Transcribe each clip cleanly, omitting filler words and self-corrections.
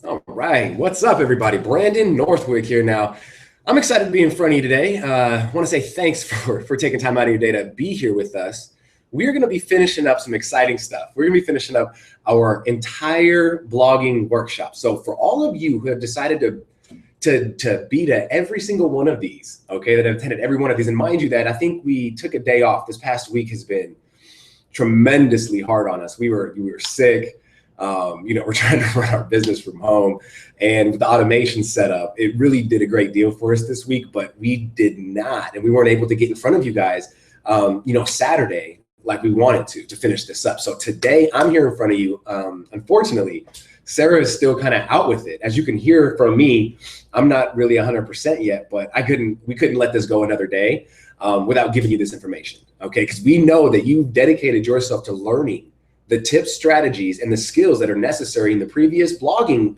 All right, what's up, everybody? Brandon Northwick here. Now, I'm excited to be in front of you today. I want to say thanks for taking time out of your day to be here with us. We're going to be finishing up some exciting stuff. We're going to be finishing up our entire blogging workshop. So, for all of you who have decided to be to every single one of these, okay, that have attended every one of these, and mind you, that I think we took a day off. This past week has been tremendously hard on us. We were sick. We're trying to run our business from home, and with the automation setup, it really did a great deal for us this week, but we did not, and we weren't able to get in front of you guys, Saturday, like we wanted to finish this up. So today I'm here in front of you. Unfortunately, Sara is still kind of out with it. As you can hear from me, I'm not really 100% yet, but we couldn't let this go another day without giving you this information. Okay. Because we know that you dedicated yourself to learning the tips, strategies, and the skills that are necessary in the previous blogging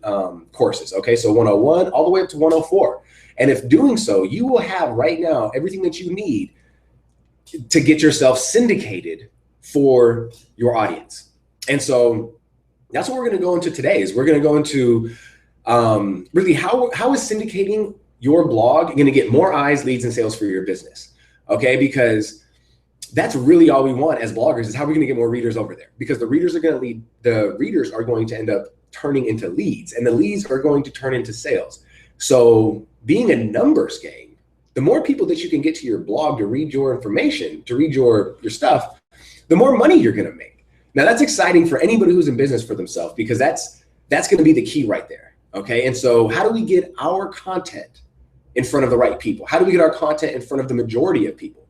courses. Okay, so 101 all the way up to 104. And if doing so, you will have right now everything that you need to get yourself syndicated for your audience. And so that's what we're going to go into today. Is we're going to go into really how is syndicating your blog going to get more eyes, leads, and sales for your business. Okay, because that's really all we want as bloggers is how we're going to get more readers over there, because the readers are going to end up turning into leads, and the leads are going to turn into sales. So being a numbers game, the more people that you can get to your blog to read your information, to read your stuff, the more money you're going to make. Now that's exciting for anybody who's in business for themselves, because that's going to be the key right there. Okay. And so how do we get our content in front of the right people? How do we get our content in front of the majority of people?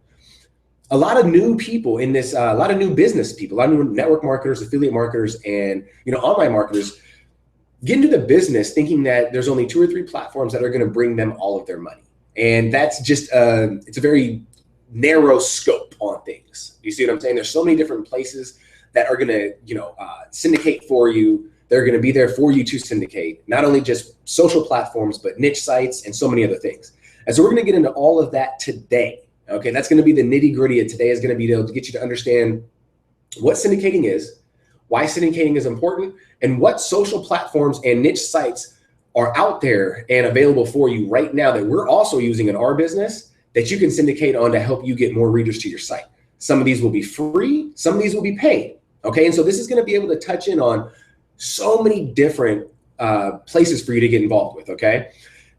A lot of new people in this, a lot of new business people, a lot of new network marketers, affiliate marketers, and online marketers get into the business thinking that there's only 2 or 3 platforms that are going to bring them all of their money, and that's just it's a very narrow scope on things. You see what I'm saying? There's so many different places that are going to syndicate for you. They're going to be there for you to syndicate, not only just social platforms, but niche sites and so many other things. And so we're going to get into all of that today. Okay, that's going to be the nitty gritty of today. Is going to be able to get you to understand what syndicating is, why syndicating is important, and what social platforms and niche sites are out there and available for you right now that we're also using in our business that you can syndicate on to help you get more readers to your site. Some of these will be free, some of these will be paid. Okay, and so this is going to be able to touch in on so many different places for you to get involved with. Okay.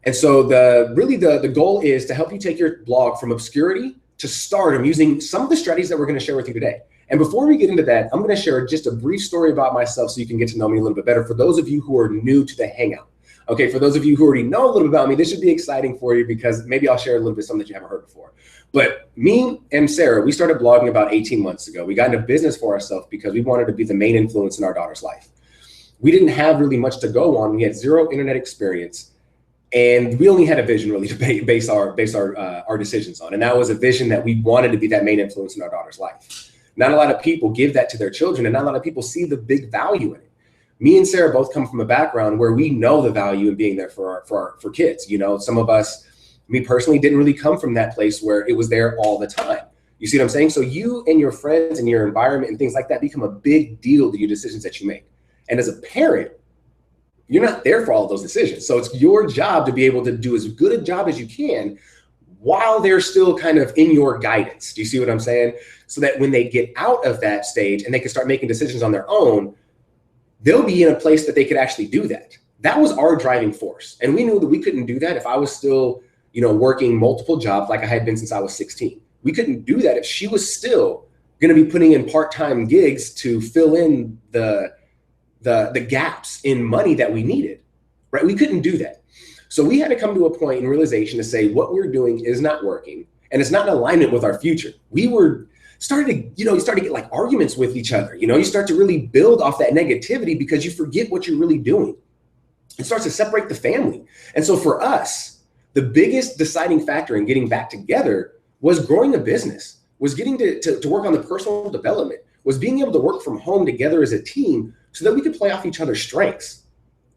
And so the goal is to help you take your blog from obscurity to stardom using some of the strategies that we're going to share with you today. And before we get into that, I'm going to share just a brief story about myself so you can get to know me a little bit better for those of you who are new to the Hangout. Okay, for those of you who already know a little bit about me, this should be exciting for you, because maybe I'll share a little bit something that you haven't heard before. But me and Sara, we started blogging about 18 months ago. We got into business for ourselves because we wanted to be the main influence in our daughter's life. We didn't have really much to go on. We had zero internet experience. And we only had a vision really to base our decisions on. And that was a vision that we wanted to be that main influence in our daughter's life. Not a lot of people give that to their children, and not a lot of people see the big value in it. Me and Sara both come from a background where we know the value in being there for kids. Some of us, me personally, didn't really come from that place where it was there all the time. You see what I'm saying? So you and your friends and your environment and things like that become a big deal to your decisions that you make. And as a parent, you're not there for all of those decisions. So it's your job to be able to do as good a job as you can while they're still kind of in your guidance. Do you see what I'm saying? So that when they get out of that stage and they can start making decisions on their own, they'll be in a place that they could actually do that. That was our driving force. And we knew that we couldn't do that if I was still, working multiple jobs like I had been since I was 16. We couldn't do that if she was still going to be putting in part-time gigs to fill in the gaps in money that we needed, right? We couldn't do that. So we had to come to a point in realization to say what we're doing is not working, and it's not in alignment with our future. We started to get like arguments with each other. You start to really build off that negativity because you forget what you're really doing. It starts to separate the family. And so for us, the biggest deciding factor in getting back together was growing a business, was getting to work on the personal development, was being able to work from home together as a team so that we could play off each other's strengths.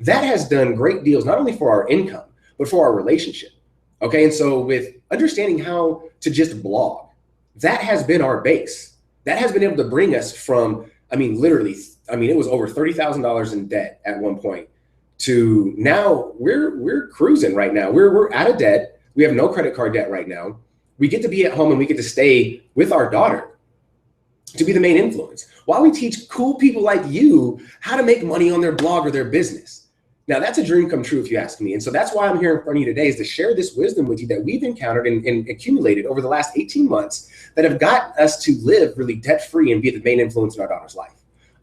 That has done great deals, not only for our income, but for our relationship. Okay, and so with understanding how to just blog, that has been our base. That has been able to bring us from, it was over $30,000 in debt at one point to now we're cruising right now. We're out of debt. We have no credit card debt right now. We get to be at home and we get to stay with our daughter to be the main influence while we teach cool people like you how to make money on their blog or their business. Now that's a dream come true if you ask me. And so that's why I'm here in front of you today, is to share this wisdom with you that we've encountered and accumulated over the last 18 months that have got us to live really debt-free and be the main influence in our daughter's life.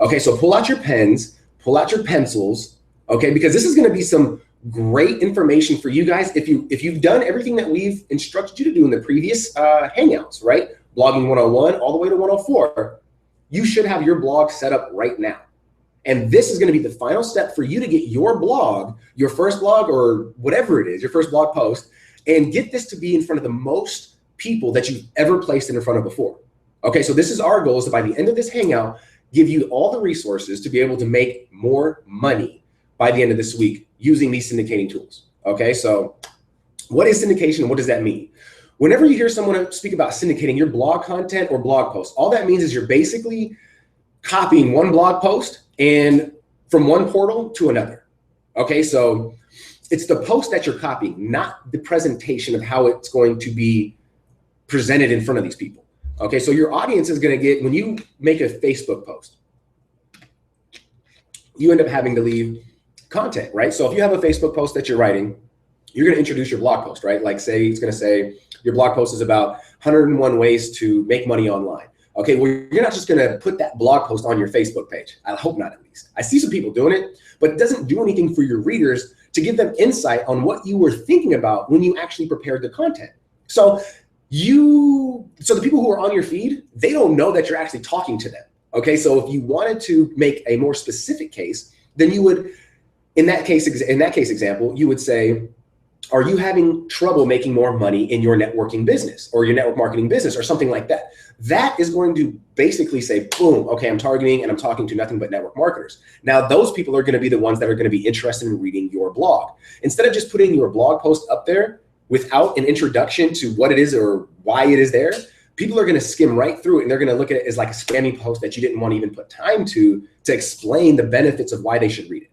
Okay, so pull out your pens, pull out your pencils, okay, because this is gonna be some great information for you guys. If you've done everything that we've instructed you to do in the previous Hangouts, right? Blogging 101 all the way to 104, you should have your blog set up right now. And this is going to be the final step for you to get your blog, your first blog or whatever it is, your first blog post, and get this to be in front of the most people that you've ever placed it in front of before. Okay, so this is our goal, is to by the end of this Hangout, give you all the resources to be able to make more money by the end of this week using these syndicating tools. Okay, so what is syndication and what does that mean? Whenever you hear someone speak about syndicating your blog content or blog post, all that means is you're basically copying one blog post and from one portal to another. Okay, so it's the post that you're copying, not the presentation of how it's going to be presented in front of these people. Okay, so your audience is going to get, when you make a Facebook post, you end up having to leave content, right? So if you have a Facebook post that you're writing, you're going to introduce your blog post, right? Like say, it's going to say your blog post is about 101 ways to make money online. Okay, well, you're not just going to put that blog post on your Facebook page. I hope not, at least. I see some people doing it, but it doesn't do anything for your readers to give them insight on what you were thinking about when you actually prepared the content. So the people who are on your feed, they don't know that you're actually talking to them. Okay, so if you wanted to make a more specific case, then you would, in that case example, you would say, are you having trouble making more money in your networking business or your network marketing business or something like that? That is going to basically say, boom, okay, I'm targeting and I'm talking to nothing but network marketers. Now, those people are going to be the ones that are going to be interested in reading your blog. Instead of just putting your blog post up there without an introduction to what it is or why it is there, people are going to skim right through it and they're going to look at it as like a spammy post that you didn't want to even put time to explain the benefits of why they should read it.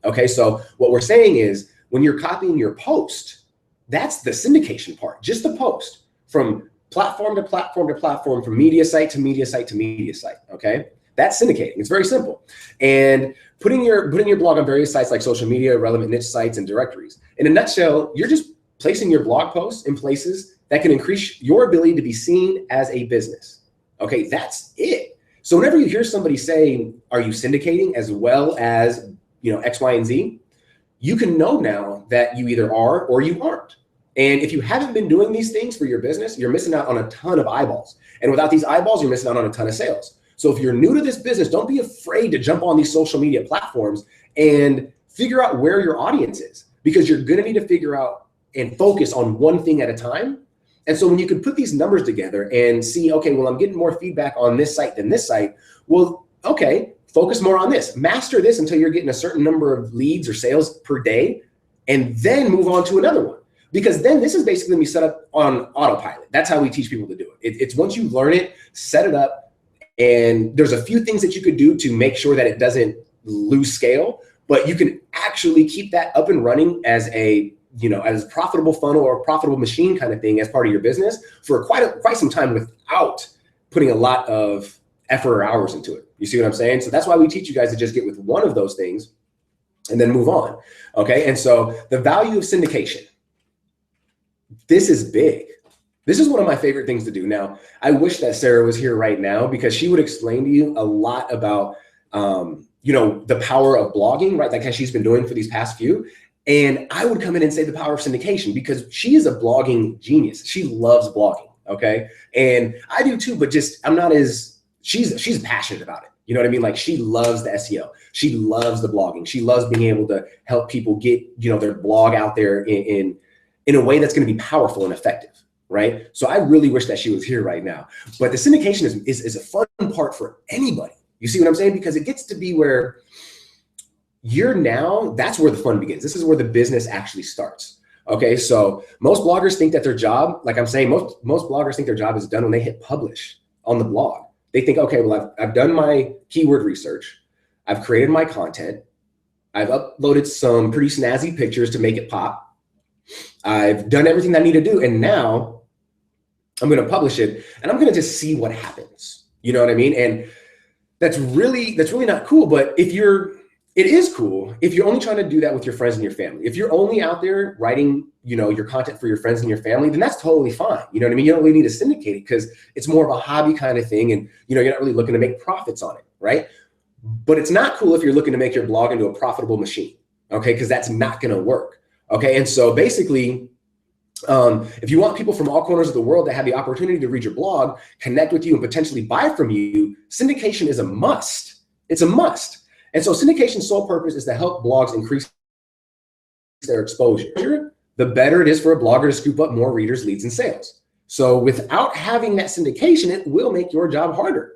Okay, so what we're saying is, when you're copying your post, that's the syndication part, just the post from platform to platform to platform, from media site to media site to media site, okay? That's syndicating, it's very simple. And putting your blog on various sites like social media, relevant niche sites, and directories. In a nutshell, you're just placing your blog posts in places that can increase your ability to be seen as a business, okay? That's it. So whenever you hear somebody say, are you syndicating as well as, X, Y, and Z, you can know now that you either are or you aren't. And if you haven't been doing these things for your business, you're missing out on a ton of eyeballs. And without these eyeballs, you're missing out on a ton of sales. So if you're new to this business, don't be afraid to jump on these social media platforms and figure out where your audience is, because you're going to need to figure out and focus on one thing at a time. And so when you can put these numbers together and see, okay, well, I'm getting more feedback on this site than this site. Well, okay, focus more on this, master this until you're getting a certain number of leads or sales per day, and then move on to another one. Because then this is basically gonna be set up on autopilot. That's how we teach people to do it. It's once you learn it, set it up, and there's a few things that you could do to make sure that it doesn't lose scale, but you can actually keep that up and running as a as a profitable funnel or a profitable machine kind of thing as part of your business for quite some time without putting a lot of effort or hours into it. You see what I'm saying? So that's why we teach you guys to just get with one of those things and then move on. Okay. And so the value of syndication, this is big. This is one of my favorite things to do. Now, I wish that Sara was here right now because she would explain to you a lot about, the power of blogging, right? Like how she's been doing for these past few. And I would come in and say the power of syndication because she is a blogging genius. She loves blogging. Okay. And I do too, but just, I'm not as, she's passionate about it. You know what I mean? Like she loves the SEO. She loves the blogging. She loves being able to help people get, their blog out there in a way that's going to be powerful and effective. Right. So I really wish that she was here right now. But the syndication is a fun part for anybody. You see what I'm saying? Because it gets to be where that's where the fun begins. This is where the business actually starts. Okay. So most bloggers think that their job, like I'm saying, most bloggers think their job is done when they hit publish on the blog. They think, okay, well, I've done my keyword research. I've created my content. I've uploaded some pretty snazzy pictures to make it pop. I've done everything that I need to do. And now I'm going to publish it and I'm going to just see what happens. You know what I mean? And that's really not cool. But it is cool if you're only trying to do that with your friends and your family. If you're only out there writing, your content for your friends and your family, then that's totally fine. You know what I mean? You don't really need to syndicate it because it's more of a hobby kind of thing. And, you're not really looking to make profits on it, right? But it's not cool if you're looking to make your blog into a profitable machine, okay? Because that's not going to work, okay? And so basically, if you want people from all corners of the world to have the opportunity to read your blog, connect with you, and potentially buy from you, syndication is a must. It's a must. And so syndication's sole purpose is to help blogs increase their exposure. The better it is for a blogger to scoop up more readers, leads, and sales. So without having that syndication, it will make your job harder.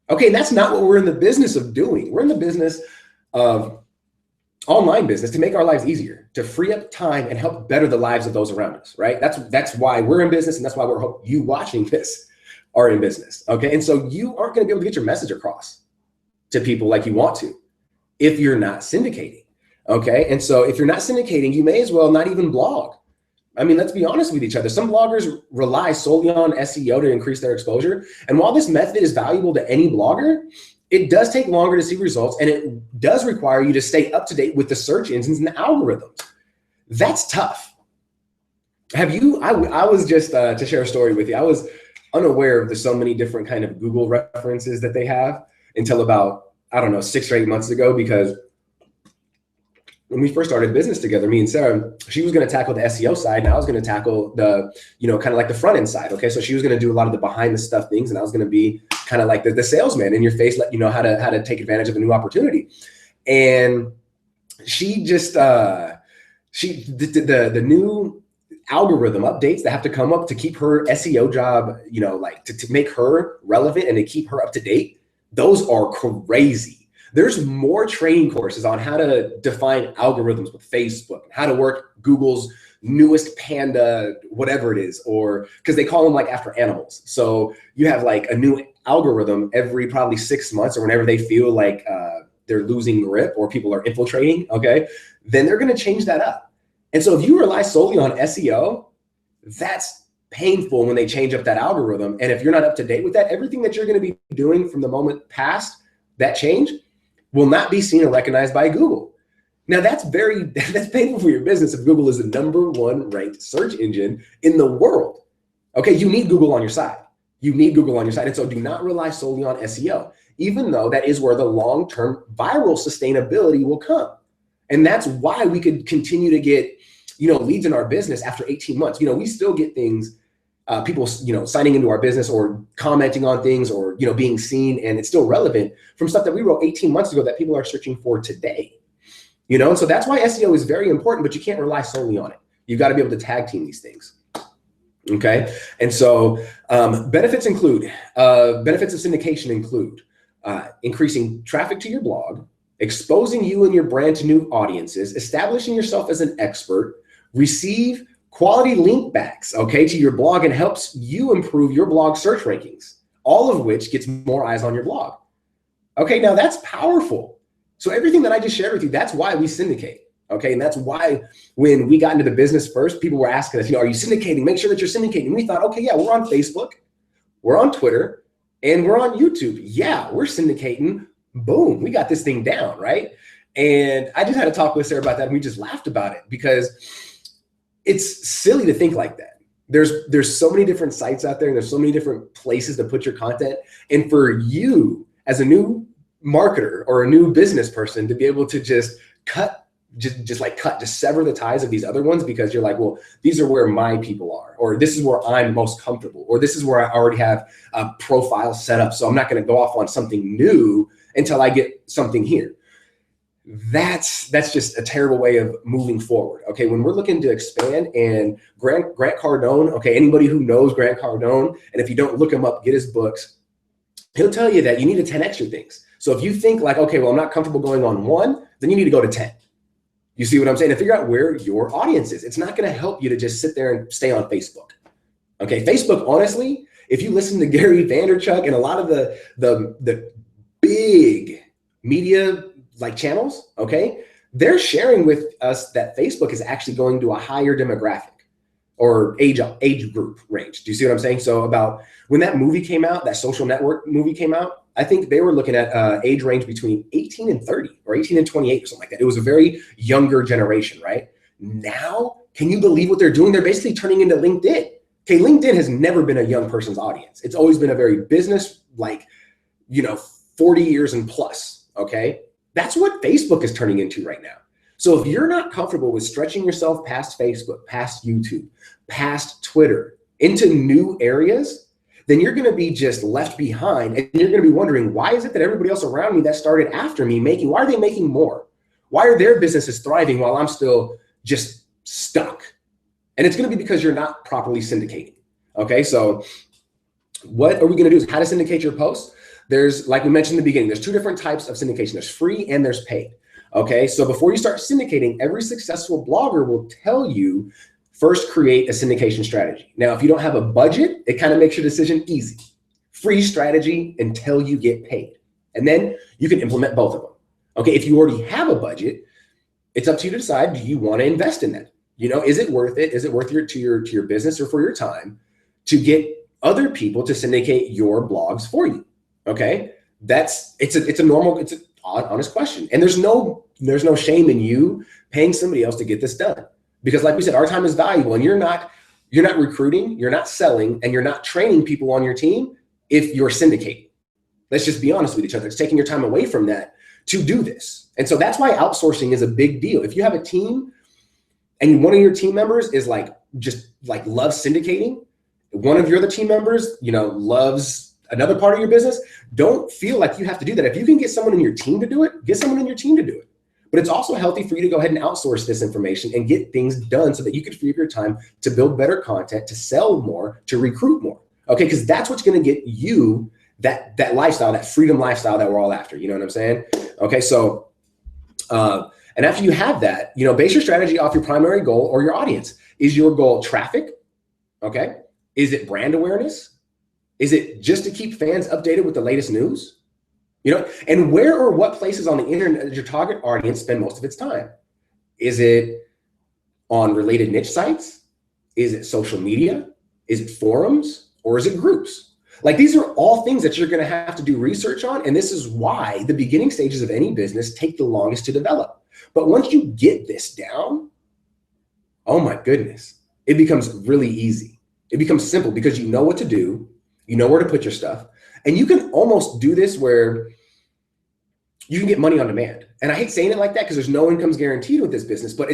Okay, and that's not what we're in the business of doing. We're in the business of online business to make our lives easier, to free up time and help better the lives of those around us, right? That's why we're in business, and that's why you watching this are in business, okay? And so you aren't gonna be able to get your message across to people like you want to if you're not syndicating, okay? And so if you're not syndicating, you may as well not even blog. I mean, let's be honest with each other. Some bloggers rely solely on SEO to increase their exposure. And while this method is valuable to any blogger, it does take longer to see results, and it does require you to stay up to date with the search engines and the algorithms. That's tough. I was just, to share a story with you, I was unaware of the so many different kind of Google references that they have until about, I don't know, 6 or 8 months ago, because when we first started business together, me and Sarah, she was going to tackle the SEO side, and I was going to tackle the, kind of like the front end side. Okay. So she was going to do a lot of the behind the stuff things, and I was going to be kind of like the salesman in your face, let you know how to take advantage of a new opportunity. And she just, the new algorithm updates that have to come up to keep her SEO job, like to make her relevant and to keep her up to date. Those are crazy. There's more training courses on how to define algorithms with Facebook, how to work Google's newest Panda, whatever it is, or because they call them like after animals. So you have like a new algorithm every probably 6 months, or whenever they feel like they're losing grip or people are infiltrating, okay, then they're going to change that up. And so if you rely solely on SEO, that's painful when they change up that algorithm. And if you're not up to date with that, everything that you're going to be doing from the moment past that change will not be seen or recognized by Google. Now that's painful for your business if Google is the #1 ranked search engine in the world. Okay, you need Google on your side. You need Google on your side. And so do not rely solely on SEO, even though that is where the long-term viral sustainability will come. And that's why we could continue to get, leads in our business after 18 months. We still get things, people, signing into our business or commenting on things or, being seen, and it's still relevant from stuff that we wrote 18 months ago that people are searching for today. And so that's why SEO is very important, but you can't rely solely on it. You've got to be able to tag team these things. Okay. And so benefits of syndication include increasing traffic to your blog, exposing you and your brand to new audiences, establishing yourself as an expert, receive quality link backs, okay, to your blog, and helps you improve your blog search rankings, all of which gets more eyes on your blog. Okay, now that's powerful. So everything that I just shared with you, that's why we syndicate. Okay, and that's why when we got into the business first, people were asking us, are you syndicating? Make sure that you're syndicating. And we thought, okay, yeah, we're on Facebook, we're on Twitter, and we're on YouTube. Yeah, we're syndicating. Boom, we got this thing down, right? And I just had a talk with Sarah about that, and we just laughed about it because it's silly to think like that. There's so many different sites out there, and there's so many different places to put your content. And for you as a new marketer or a new business person to be able to just sever the ties of these other ones because you're like, well, these are where my people are, or this is where I'm most comfortable, or this is where I already have a profile set up. So I'm not going to go off on something new until I get something here. That's just a terrible way of moving forward. Okay, when we're looking to expand, and Grant Cardone, okay, anybody who knows Grant Cardone, and if you don't look him up, get his books. He'll tell you that you need to 10x your things. So if you think like, okay, well, I'm not comfortable going on 1, then you need to go to 10. You see what I'm saying? To figure out where your audience is. It's not going to help you to just sit there and stay on Facebook. Okay, Facebook, honestly, if you listen to Gary Vaynerchuk and a lot of the big media like channels, okay, they're sharing with us that Facebook is actually going to a higher demographic or age group range. Do you see what I'm saying? So about when that movie came out, that Social Network movie came out, I think they were looking at age range between 18 and 30 or 18 and 28 or something like that. It was a very younger generation, right? Now, can you believe what they're doing? They're basically turning into LinkedIn. Okay, LinkedIn has never been a young person's audience. It's always been a very business, like, 40 years and plus, okay? That's what Facebook is turning into right now. So if you're not comfortable with stretching yourself past Facebook, past YouTube, past Twitter, into new areas, then you're gonna be just left behind, and you're gonna be wondering, why is it that everybody else around me that started after me why are they making more? Why are their businesses thriving while I'm still just stuck? And it's gonna be because you're not properly syndicating, okay? So what are we gonna do is how to syndicate your posts. There's, like we mentioned in the beginning, there's two different types of syndication. There's free and there's paid, okay? So before you start syndicating, every successful blogger will tell you, first create a syndication strategy. Now, if you don't have a budget, it kind of makes your decision easy. Free strategy until you get paid. And then you can implement both of them, okay? If you already have a budget, it's up to you to decide, do you want to invest in that? Is it worth it? Is it worth to your business or for your time to get other people to syndicate your blogs for you? Okay, it's an honest question, and there's no shame in you paying somebody else to get this done, because like we said, our time is valuable, and you're not recruiting, you're not selling, and you're not training people on your team if you're syndicating. Let's just be honest with each other. It's taking your time away from that to do this, and so that's why outsourcing is a big deal. If you have a team and one of your team members is loves syndicating, one of your other team members loves another part of your business, don't feel like you have to do that. If you can get someone in your team to do it, get someone in your team to do it. But it's also healthy for you to go ahead and outsource this information and get things done so that you can free up your time to build better content, to sell more, to recruit more. Okay, because that's what's going to get you that lifestyle, that freedom lifestyle that we're all after. You know what I'm saying? Okay, so and after you have that, base your strategy off your primary goal or your audience. Is your goal traffic? Okay. Is it brand awareness? Is it just to keep fans updated with the latest news? And where or what places on the internet does your target audience spend most of its time? Is it on related niche sites? Is it social media? Is it forums? Or is it groups? Like, these are all things that you're going to have to do research on. And this is why the beginning stages of any business take the longest to develop. But once you get this down, oh my goodness, it becomes really easy. It becomes simple because you know what to do. You know where to put your stuff, and you can almost do this where you can get money on demand. And I hate saying it like that because there's no income's guaranteed with this business, but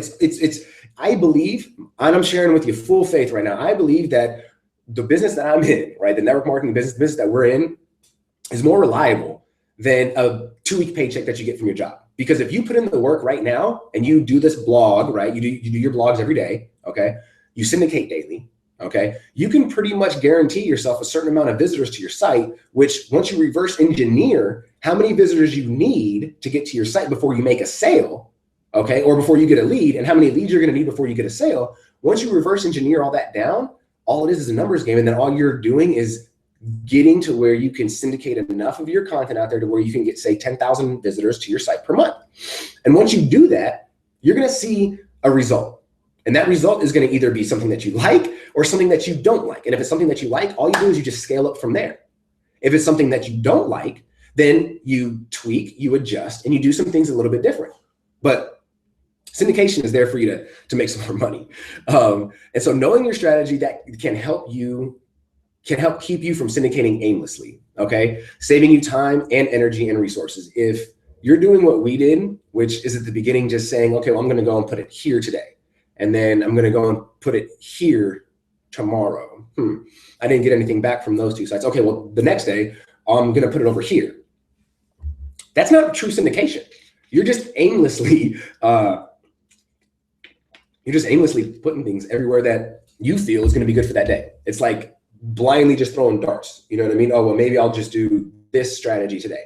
I believe, and I'm sharing with you full faith right now, I believe that the business that I'm in, right, the network marketing business that we're in, is more reliable than a 2-week paycheck that you get from your job. Because if you put in the work right now and you do this blog, right, you do your blogs every day, okay, you syndicate daily, okay, you can pretty much guarantee yourself a certain amount of visitors to your site, which once you reverse engineer how many visitors you need to get to your site before you make a sale, okay, or before you get a lead, and how many leads you're going to need before you get a sale, once you reverse engineer all that down, all it is a numbers game. And then all you're doing is getting to where you can syndicate enough of your content out there to where you can get, say, 10,000 visitors to your site per month. And once you do that, you're going to see a result. And that result is going to either be something that you like or something that you don't like. And if it's something that you like, all you do is you just scale up from there. If it's something that you don't like, then you tweak, you adjust, and you do some things a little bit different. But syndication is there for you to make some more money. And so knowing your strategy, that can help keep you from syndicating aimlessly, okay? Saving you time and energy and resources. If you're doing what we did, which is at the beginning just saying, okay, well, I'm going to go and put it here today. And then I'm going to go and put it here tomorrow. I didn't get anything back from those two sites. Okay, well, the next day, I'm going to put it over here. That's not true syndication. You're just aimlessly putting things everywhere that you feel is going to be good for that day. It's like blindly just throwing darts. You know what I mean? Oh, well, maybe I'll just do this strategy today.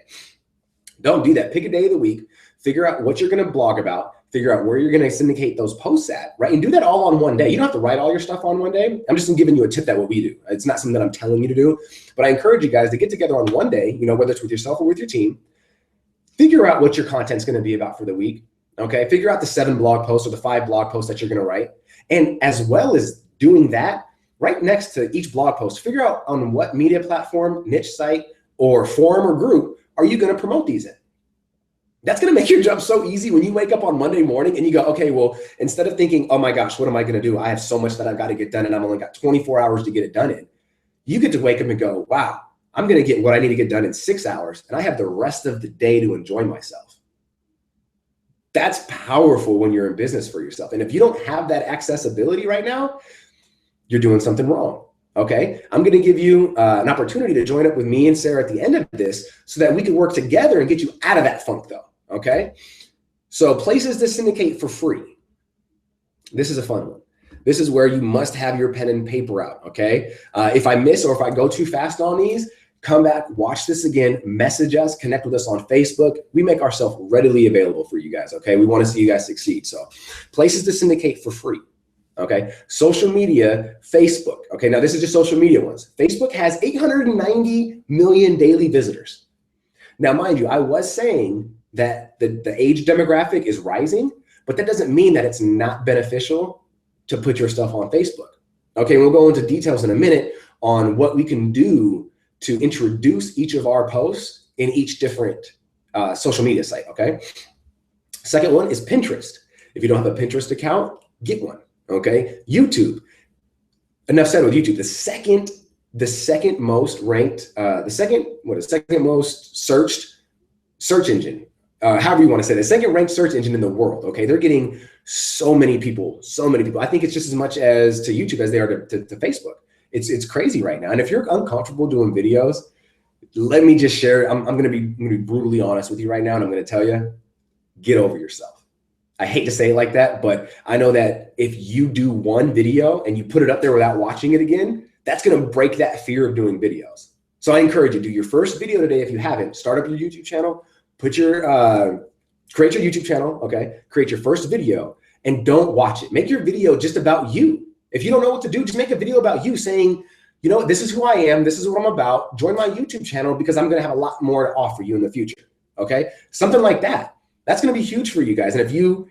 Don't do that. Pick a day of the week, figure out what you're going to blog about, figure out where you're going to syndicate those posts at, right? And do that all on one day. You don't have to write all your stuff on one day. I'm just giving you a tip that what we do. It's not something that I'm telling you to do, but I encourage you guys to get together on one day, whether it's with yourself or with your team, figure out what your content's going to be about for the week. Okay, figure out the 7 blog posts or the 5 blog posts that you're going to write. And as well as doing that, right next to each blog post, figure out on what media platform, niche site, or forum or group are you going to promote these in. That's going to make your job so easy when you wake up on Monday morning and you go, okay, well, instead of thinking, oh my gosh, what am I going to do? I have so much that I've got to get done and I've only got 24 hours to get it done in. You get to wake up and go, wow, I'm going to get what I need to get done in 6 hours and I have the rest of the day to enjoy myself. That's powerful when you're in business for yourself. And if you don't have that accessibility right now, you're doing something wrong. Okay, I'm going to give you an opportunity to join up with me and Sarah at the end of this so that we can work together and get you out of that funk though. Okay, so places to syndicate for free. This is a fun one. This is where you must have your pen and paper out. Okay, if I miss or if I go too fast on these, come back, watch this again, message us, connect with us on Facebook. We make ourselves readily available for you guys. Okay, we want to see you guys succeed. So places to syndicate for free. Okay, social media, Facebook. Okay, now this is just social media ones. Facebook has 890 million daily visitors. Now, mind you, I was saying that the age demographic is rising, but that doesn't mean that it's not beneficial to put your stuff on Facebook. Okay, we'll go into details in a minute on what we can do to introduce each of our posts in each different social media site. Okay, second one is Pinterest. If you don't have a Pinterest account, get one. Okay, YouTube. Enough said with YouTube. The second most ranked, the second most searched search engine, however you want to say it, the second ranked search engine in the world. Okay, they're getting so many people. I think it's just as much as to YouTube as they are to Facebook. It's crazy right now. And if you're uncomfortable doing videos, let me just share. I'm going to be brutally honest with you right now, and I'm going to tell you, get over yourself. I hate to say it like that, but I know that if you do one video and you put it up there without watching it again, that's going to break that fear of doing videos. So I encourage you, do your first video today. If you haven't, start up your YouTube channel, create your YouTube channel. Okay. Create your first video and don't watch it. Make your video just about you. If you don't know what to do, just make a video about you saying, you know, this is who I am. This is what I'm about. Join my YouTube channel because I'm going to have a lot more to offer you in the future. Okay. Something like that. That's going to be huge for you guys. And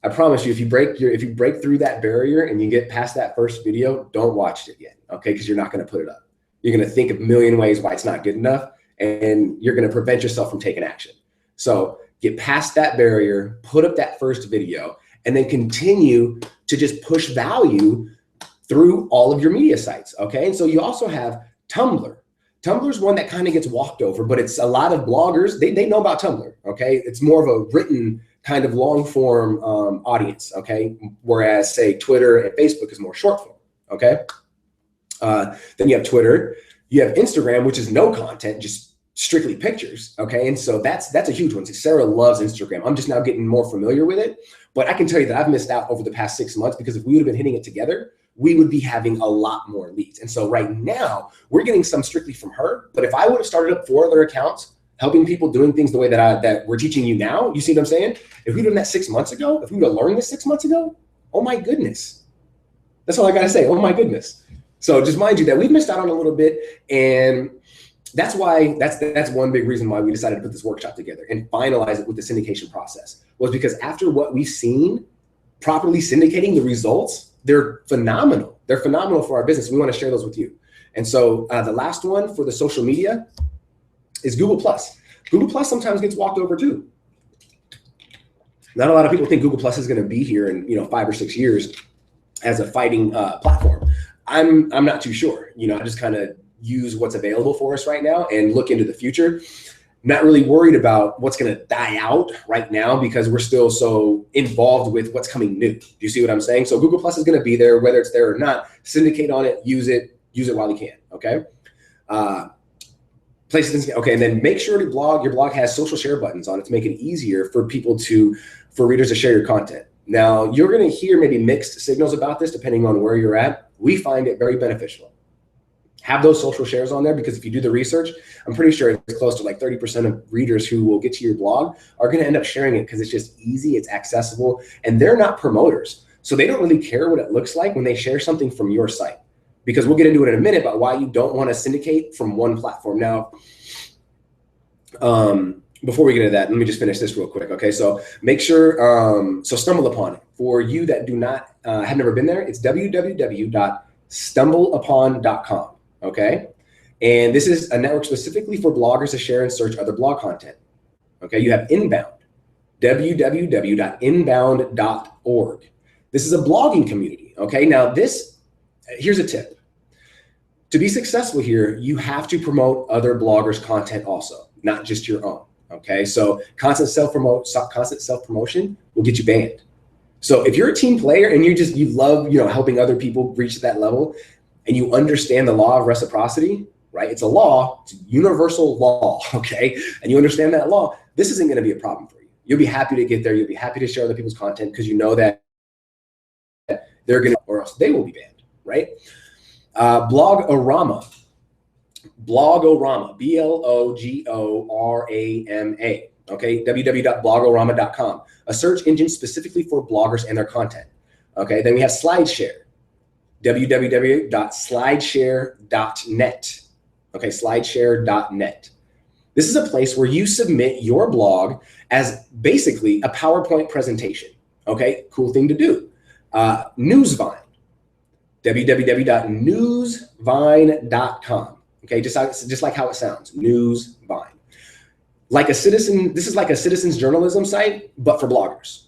I promise you, if you break through that barrier and you get past that first video, don't watch it again, okay? Because you're not going to put it up. You're going to think of a million ways why it's not good enough, and you're going to prevent yourself from taking action. So get past that barrier, put up that first video, and then continue to just push value through all of your media sites, okay? And so you also have Tumblr. Tumblr's one that kind of gets walked over, but it's a lot of bloggers, they know about Tumblr, okay? It's more of a written kind of long form audience, okay? Whereas say Twitter and Facebook is more short form, okay? Then you have Twitter, you have Instagram, which is no content, just strictly pictures, okay? And so that's a huge one. So Sarah loves Instagram. I'm just now getting more familiar with it, but I can tell you that I've missed out over the past 6 months because if we would have been hitting it together, we would be having a lot more leads. And so right now we're getting some strictly from her, but if I would have started up 4 other accounts, helping people doing things the way that we're teaching you now, you see what I'm saying? If we'd done that 6 months ago, if we would have learned this 6 months ago, oh my goodness. That's all I gotta say, oh my goodness. So just mind you that we've missed out on a little bit, and that's why, that's one big reason why we decided to put this workshop together and finalize it with the syndication process, was because after what we've seen, properly syndicating the results, they're phenomenal. They're phenomenal for our business. We wanna share those with you. And so the last one for the social media is Google+. Google+ sometimes gets walked over too. Not a lot of people think Google+ is going to be here in 5 or 6 years as a fighting platform. I'm not too sure. I just kind of use what's available for us right now and look into the future. Not really worried about what's going to die out right now because we're still so involved with what's coming new. Do you see what I'm saying? So Google+ is going to be there, whether it's there or not. Syndicate on it, use it while you can. Okay. Places, okay, and then make sure your blog has social share buttons on it to make it easier for readers to share your content. Now, you're going to hear maybe mixed signals about this depending on where you're at. We find it very beneficial. Have those social shares on there because if you do the research, I'm pretty sure it's close to like 30% of readers who will get to your blog are going to end up sharing it because it's just easy, it's accessible, and they're not promoters. So they don't really care what it looks like when they share something from your site. Because we'll get into it in a minute about why you don't want to syndicate from one platform. Now, before we get into that, let me just finish this real quick. Okay, so make sure, so Stumble Upon, for you that do not, have never been there, it's www.stumbleupon.com. Okay, and this is a network specifically for bloggers to share and search other blog content. Okay, you have Inbound, www.inbound.org. This is a blogging community. Okay, now here's a tip. To be successful here, you have to promote other bloggers' content also, not just your own. Okay, so constant self-promotion will get you banned. So if you're a team player and you love helping other people reach that level, and you understand the law of reciprocity, right? It's a law, it's a universal law, okay? And you understand that law, this isn't going to be a problem for you. You'll be happy to get there. You'll be happy to share other people's content because you know that they're going to, or else they will be banned, right? Blogorama, BLOGORAMA, okay, www.blogorama.com, a search engine specifically for bloggers and their content. Okay, then we have SlideShare, www.slideshare.net, okay, slideshare.net. This is a place where you submit your blog as basically a PowerPoint presentation, okay, cool thing to do. Newsvine, www.newsvine.com. Okay, just like how it sounds, Newsvine. This is like a citizen's journalism site, but for bloggers.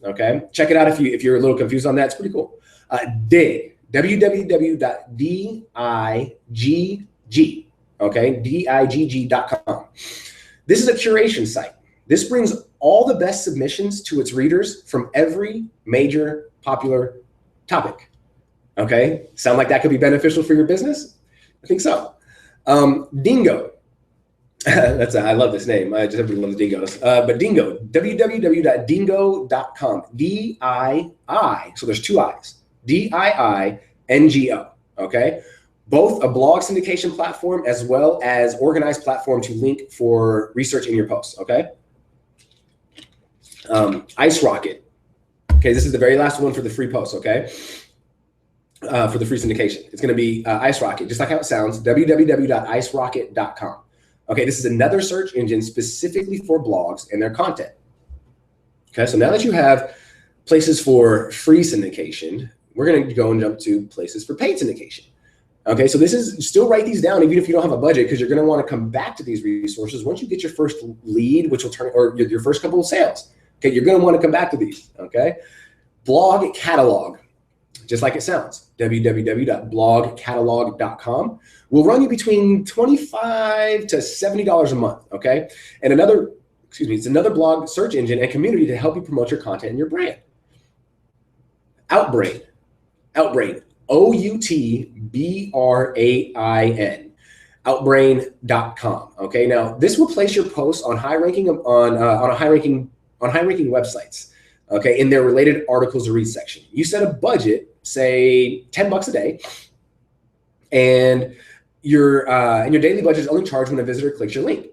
Okay, check it out if you're a little confused on that. It's pretty cool. Dig, www.digg, okay, digg.com. This is a curation site. This brings all the best submissions to its readers from every major popular topic. Okay, sound like that could be beneficial for your business? I think so. Dingo, I love this name. I just everybody loves dingoes. But Dingo, www.dingo.com, D-I-I, so there's two I's, D-I-I-N-G-O, okay? Both a blog syndication platform as well as organized platform to link for research in your posts, okay? Ice Rocket, okay, this is the very last one for the free posts, okay? For the free syndication. It's going to be Ice Rocket, just like how it sounds, www.icerocket.com. Okay, this is another search engine specifically for blogs and their content. Okay, so now that you have places for free syndication, we're going to go and jump to places for paid syndication. Okay, so this is, still write these down even if you don't have a budget, because you're going to want to come back to these resources once you get your first lead, which will turn, or your first couple of sales. Okay, you're going to want to come back to these. Okay, blog catalog, just like it sounds, www.blogcatalog.com, will run you between $25 to $70 a month, okay? And it's another blog search engine and community to help you promote your content and your brand. Outbrain, O-U-T-B-R-A-I-N, outbrain.com, okay? Now, this will place your posts on high-ranking websites, okay, in their related articles to read section. You set a budget, say $10 a day, and your daily budget is only charged when a visitor clicks your link.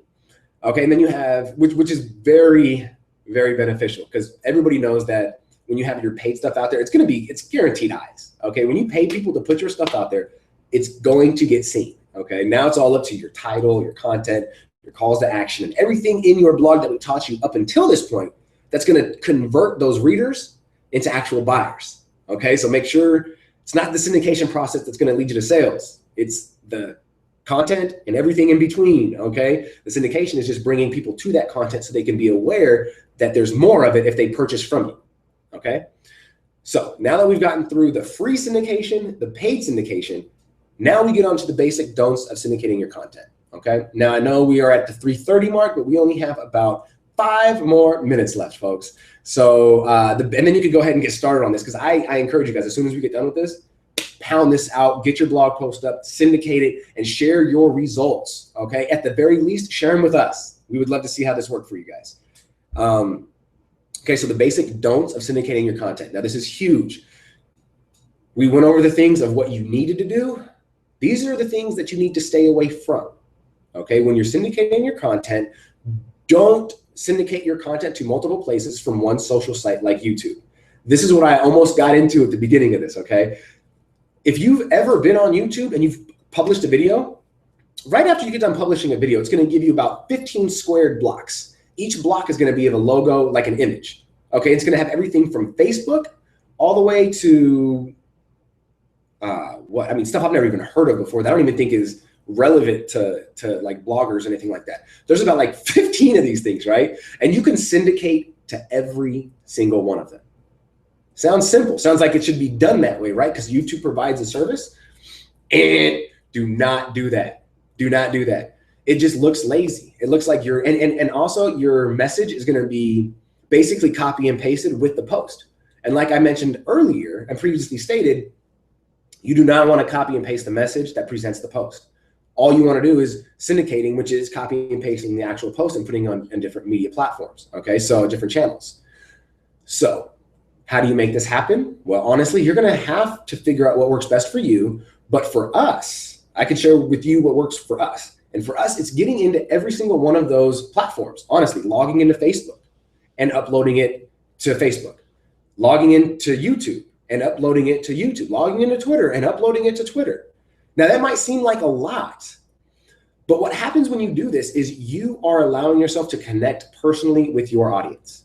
Okay, and then you have, which is very, very beneficial, because everybody knows that when you have your paid stuff out there, it's guaranteed eyes. Okay, when you pay people to put your stuff out there, it's going to get seen. Okay, now it's all up to your title, your content, your calls to action, and everything in your blog that we taught you up until this point that's going to convert those readers into actual buyers. Okay, so make sure it's not the syndication process that's going to lead you to sales. It's the content and everything in between, okay? The syndication is just bringing people to that content so they can be aware that there's more of it if they purchase from you, okay? So now that we've gotten through the free syndication, the paid syndication, now we get on to the basic don'ts of syndicating your content, okay? Now I know we are at the 3:30 mark, but we only have about 5 more minutes left, folks. So, and then you can go ahead and get started on this, because I encourage you guys, as soon as we get done with this, pound this out, get your blog post up, syndicate it, and share your results, okay? At the very least, share them with us. We would love to see how this worked for you guys. Okay, so the basic don'ts of syndicating your content. Now, this is huge. We went over the things of what you needed to do. These are the things that you need to stay away from, okay? When you're syndicating your content, don't syndicate your content to multiple places from one social site like YouTube. This is what I almost got into at the beginning of this, okay? If you've ever been on YouTube and you've published a video, right after you get done publishing a video, it's going to give you about 15 squared blocks. each block is going to be of a logo, like an image. Okay, it's going to have everything from Facebook all the way to stuff I've never even heard of before that I don't even think is relevant to like bloggers or anything like that. There's about like 15 of these things, right? And you can syndicate to every single one of them. Sounds simple. Sounds like it should be done that way, right? Because YouTube provides a service. And do not do that. Do not do that. It just looks lazy. It looks like you're, and also your message is going to be basically copy and pasted with the post. And like I mentioned earlier and previously stated, you do not want to copy and paste the message that presents the post. All you want to do is syndicating, which is copying and pasting the actual post and putting on different media platforms. Okay, so different channels. So how do you make this happen? Well, honestly, you're going to have to figure out what works best for you. But for us, I can share with you what works for us. And for us, it's getting into every single one of those platforms. Honestly, logging into Facebook and uploading it to Facebook, logging into YouTube and uploading it to YouTube, logging into Twitter and uploading it to Twitter. Now, that might seem like a lot, but what happens when you do this is you are allowing yourself to connect personally with your audience.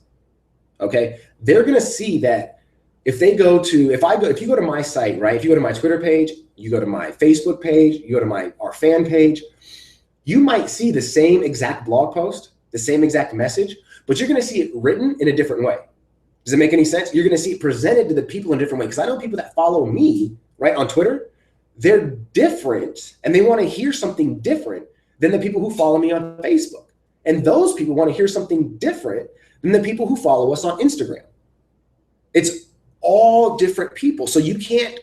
Okay, they're going to see that if you go to my site, right? If you go to my Twitter page, you go to my Facebook page, you go to our fan page, you might see the same exact blog post, the same exact message, but you're going to see it written in a different way. Does it make any sense? You're going to see it presented to the people in a different way. Because I know people that follow me, right, on Twitter, they're different and they want to hear something different than the people who follow me on Facebook. And those people want to hear something different than the people who follow us on Instagram. It's all different people. So you can't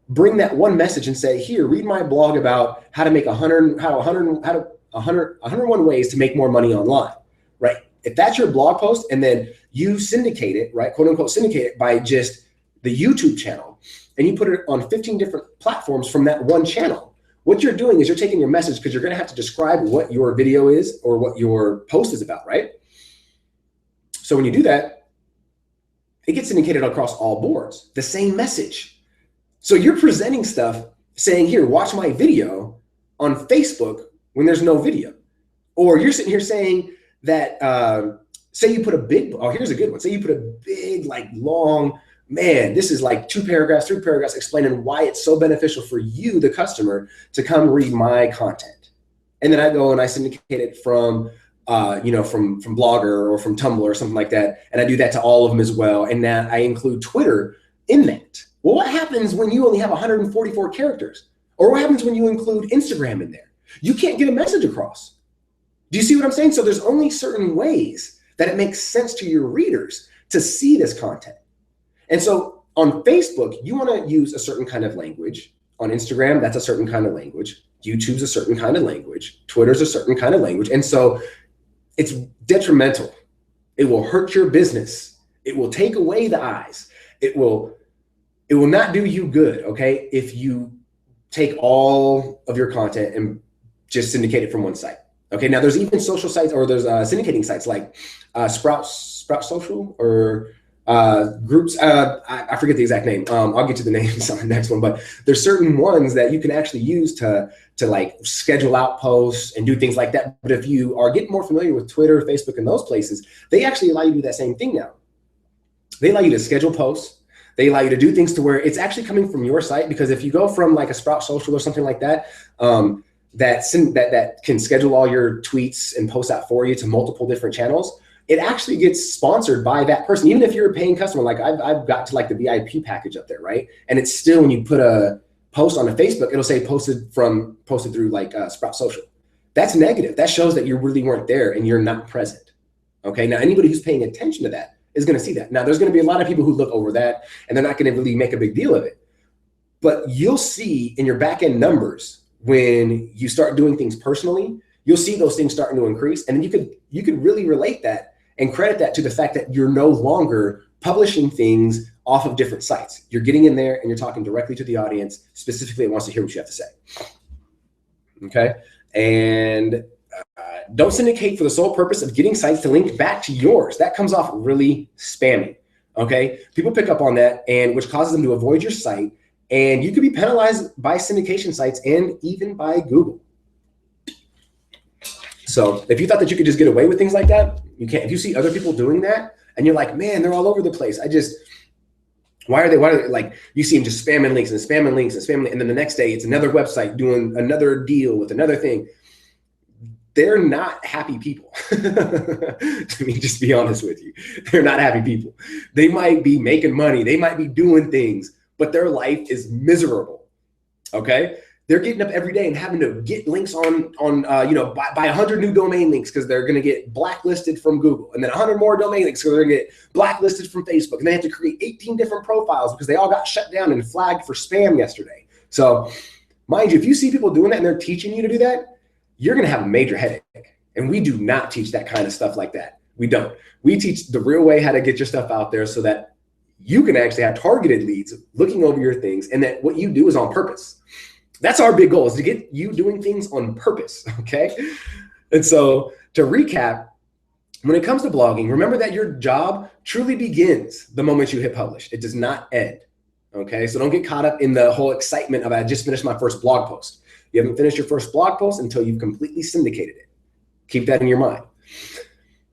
bring that one message and say, here, read my blog about how to make 101 ways to make more money online, right? If that's your blog post and then you syndicate it, right, quote unquote, syndicate it by just the YouTube channel, and you put it on 15 different platforms from that one channel, what you're doing is you're taking your message, because you're going to have to describe what your video is or what your post is about, right? So when you do that, it gets syndicated across all boards, the same message. So you're presenting stuff saying, here, watch my video on Facebook when there's no video. Or you're sitting here saying that, say you put a big, oh, here's a good one. Say you put a big, like long, man, this is like 2 paragraphs, 3 paragraphs explaining why it's so beneficial for you, the customer, to come read my content. And then I go and I syndicate it from, from Blogger or from Tumblr or something like that. And I do that to all of them as well. And now I include Twitter in that. Well, what happens when you only have 144 characters? Or what happens when you include Instagram in there? You can't get a message across. Do you see what I'm saying? So there's only certain ways that it makes sense to your readers to see this content. And so on Facebook, you want to use a certain kind of language. On Instagram, that's a certain kind of language. YouTube's a certain kind of language. Twitter's a certain kind of language. And so it's detrimental. It will hurt your business. It will take away the eyes. It will not do you good, okay, if you take all of your content and just syndicate it from one site. Okay, now there's even social sites, or there's syndicating sites like Sprout Social, or groups. I forget the exact name. I'll get to the names on the next one, but there's certain ones that you can actually use to like schedule out posts and do things like that. But if you are getting more familiar with Twitter, Facebook, and those places, they actually allow you to do that same thing now. They allow you to schedule posts. They allow you to do things to where it's actually coming from your site, because if you go from like a Sprout Social or something like that, that can schedule all your tweets and posts out for you to multiple different channels, it actually gets sponsored by that person. Even if you're a paying customer, like I've got to like the VIP package up there, right? And it's still, when you put a post on a Facebook, it'll say posted through like Sprout Social. That's negative. That shows that you really weren't there and you're not present. Okay, now anybody who's paying attention to that is going to see that. Now there's going to be a lot of people who look over that and they're not going to really make a big deal of it. But you'll see in your back end numbers, when you start doing things personally, you'll see those things starting to increase. And then you could really relate that and credit that to the fact that you're no longer publishing things off of different sites. You're getting in there and you're talking directly to the audience, specifically that wants to hear what you have to say. Okay. And don't syndicate for the sole purpose of getting sites to link back to yours. That comes off really spammy. Okay. People pick up on that, and which causes them to avoid your site. And you could be penalized by syndication sites and even by Google. So if you thought that you could just get away with things like that, you can't. If you see other people doing that and you're like, man, they're all over the place. Why are they like, you see them just spamming links and spamming links and spamming, and then the next day it's another website doing another deal with another thing. They're not happy people. Let me just be honest with you. They're not happy people. They might be making money. They might be doing things, but their life is miserable. Okay. They're getting up every day and having to get links on buy 100 new domain links because they're going to get blacklisted from Google, and then 100 more domain links because they're going to get blacklisted from Facebook, and they have to create 18 different profiles because they all got shut down and flagged for spam yesterday. So mind you, if you see people doing that and they're teaching you to do that, you're going to have a major headache. And we do not teach that kind of stuff like that. We don't. We teach the real way how to get your stuff out there so that you can actually have targeted leads looking over your things, and that what you do is on purpose. That's our big goal, is to get you doing things on purpose, okay? And so to recap, when it comes to blogging, remember that your job truly begins the moment you hit publish. It does not end, okay? So don't get caught up in the whole excitement of, I just finished my first blog post. You haven't finished your first blog post until you've completely syndicated it. Keep that in your mind,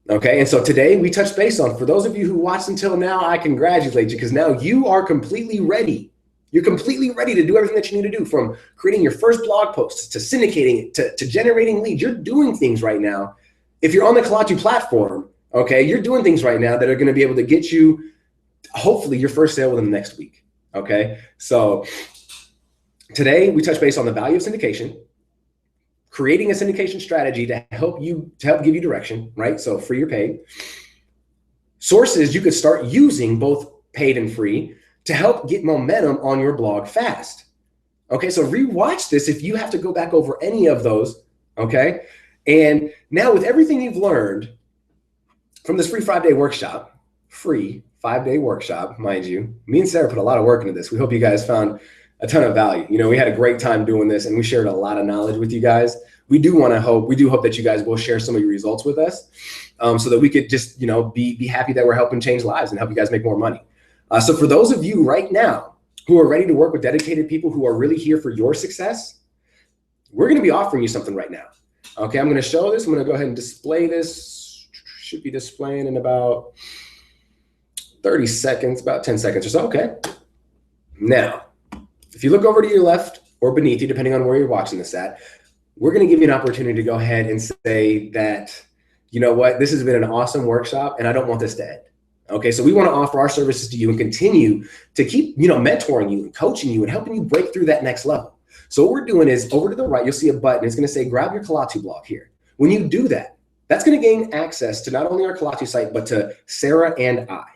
okay? And so today we touched base on, for those of you who watched until now, I congratulate you, because now you are completely ready. You're completely ready to do everything that you need to do, from creating your first blog posts to syndicating it to generating leads. You're doing things right now. If you're on the Kalatu platform, okay, you're doing things right now that are going to be able to get you, hopefully, your first sale within the next week, okay? So today we touch base on the value of syndication, creating a syndication strategy to help give you direction, right? So free or paid. Sources you could start using, both paid and free, to help get momentum on your blog fast. Okay, so rewatch this if you have to go back over any of those, okay? And now with everything you've learned from this free 5-day workshop, mind you, me and Sarah put a lot of work into this. We hope you guys found a ton of value. You know, we had a great time doing this, and we shared a lot of knowledge with you guys. We do hope that you guys will share some of your results with us, so that we could just, be happy that we're helping change lives and help you guys make more money. So for those of you right now who are ready to work with dedicated people who are really here for your success, we're going to be offering you something right now. Okay, I'm going to show this. I'm going to go ahead and display this. Should be displaying in about 30 seconds, about 10 seconds or so. Okay. Now, if you look over to your left or beneath you, depending on where you're watching this at, we're going to give you an opportunity to go ahead and say that, you know what, this has been an awesome workshop and I don't want this to end. Okay, so we want to offer our services to you and continue to keep, mentoring you and coaching you and helping you break through that next level. So what we're doing is, over to the right, you'll see a button. It's going to say, grab your Kalatu blog here. When you do that, that's going to gain access to not only our Kalatu site, but to Sara and I.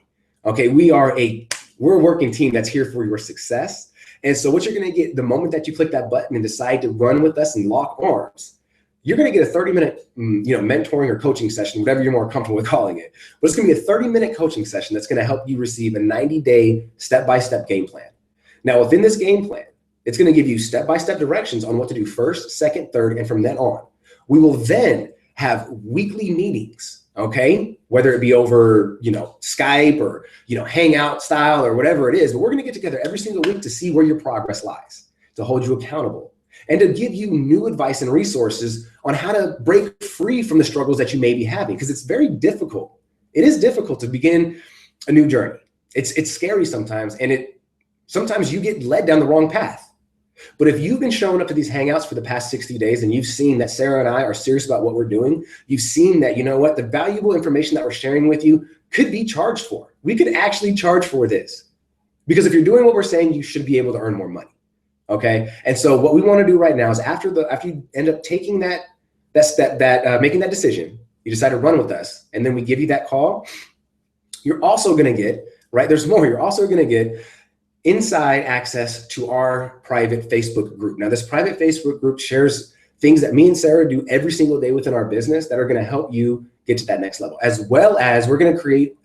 Okay, we're a working team that's here for your success. And so what you're going to get the moment that you click that button and decide to run with us and lock arms, you're going to get a 30-minute, mentoring or coaching session, whatever you're more comfortable with calling it. But it's going to be a 30-minute coaching session that's going to help you receive a 90-day step-by-step game plan. Now, within this game plan, it's going to give you step-by-step directions on what to do first, second, third, and from then on. We will then have weekly meetings, okay? Whether it be over, Skype or, Hangout style or whatever it is, but we're going to get together every single week to see where your progress lies, to hold you accountable, and to give you new advice and resources on how to break free from the struggles that you may be having, because it's very difficult. It is difficult to begin a new journey. It's scary sometimes, and sometimes you get led down the wrong path. But if you've been showing up to these Hangouts for the past 60 days and you've seen that Sara and I are serious about what we're doing, you've seen that, the valuable information that we're sharing with you could be charged for. We could actually charge for this, because if you're doing what we're saying, you should be able to earn more money. Okay. And so what we want to do right now is, after you end up taking that step, making that decision, you decide to run with us, and then we give you that call, you're also going to get, right, there's more, you're also going to get inside access to our private Facebook group. Now, this private Facebook group shares things that me and Sara do every single day within our business that are going to help you get to that next level, as well as we're going to create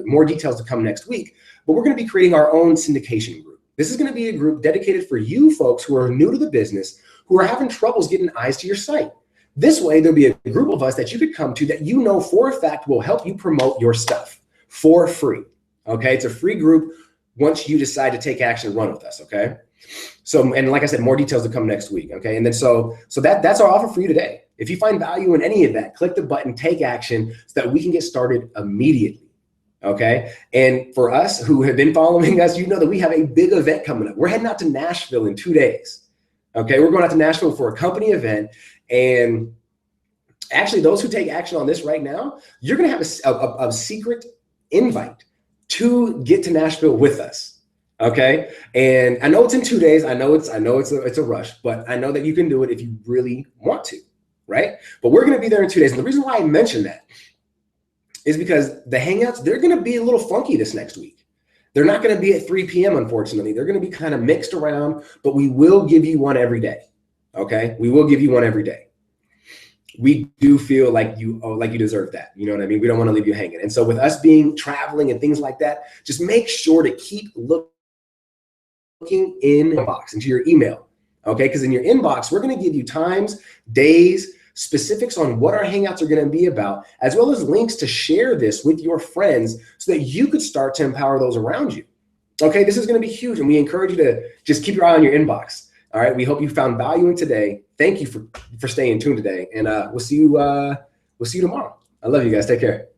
more details to come next week, but we're going to be creating our own syndication group. This is going to be a group dedicated for you folks who are new to the business, who are having troubles getting eyes to your site. This way, there'll be a group of us that you could come to that for a fact will help you promote your stuff for free. Okay, it's a free group once you decide to take action and run with us. Okay, so, and like I said, more details to come next week. Okay, and then so that's our offer for you today. If you find value in any of that, click the button, take action so that we can get started immediately. Okay. And for us who have been following us, you know that we have a big event coming up. We're heading out to Nashville in 2 days. Okay. We're going out to Nashville for a company event. And actually, those who take action on this right now, you're going to have a secret invite to get to Nashville with us. Okay. And I know it's in 2 days. I know it's a rush, but I know that you can do it if you really want to. Right. But we're going to be there in 2 days. And the reason why I mentioned that is because the Hangouts, they're going to be a little funky this next week. They're not going to be at 3 p.m. unfortunately. They're going to be kind of mixed around, but we will give you one every day. Okay. We will give you one every day. We do feel like you deserve that. You know what I mean? We don't want to leave you hanging. And so with us being traveling and things like that, just make sure to keep looking in the box into your email. Okay. Because in your inbox, we're going to give you times, days, specifics on what our Hangouts are going to be about, as well as links to share this with your friends so that you could start to empower those around you. Okay. This is going to be huge. And we encourage you to just keep your eye on your inbox. All right. We hope you found value in today. Thank you for staying tuned today. And we'll see you tomorrow. I love you guys. Take care.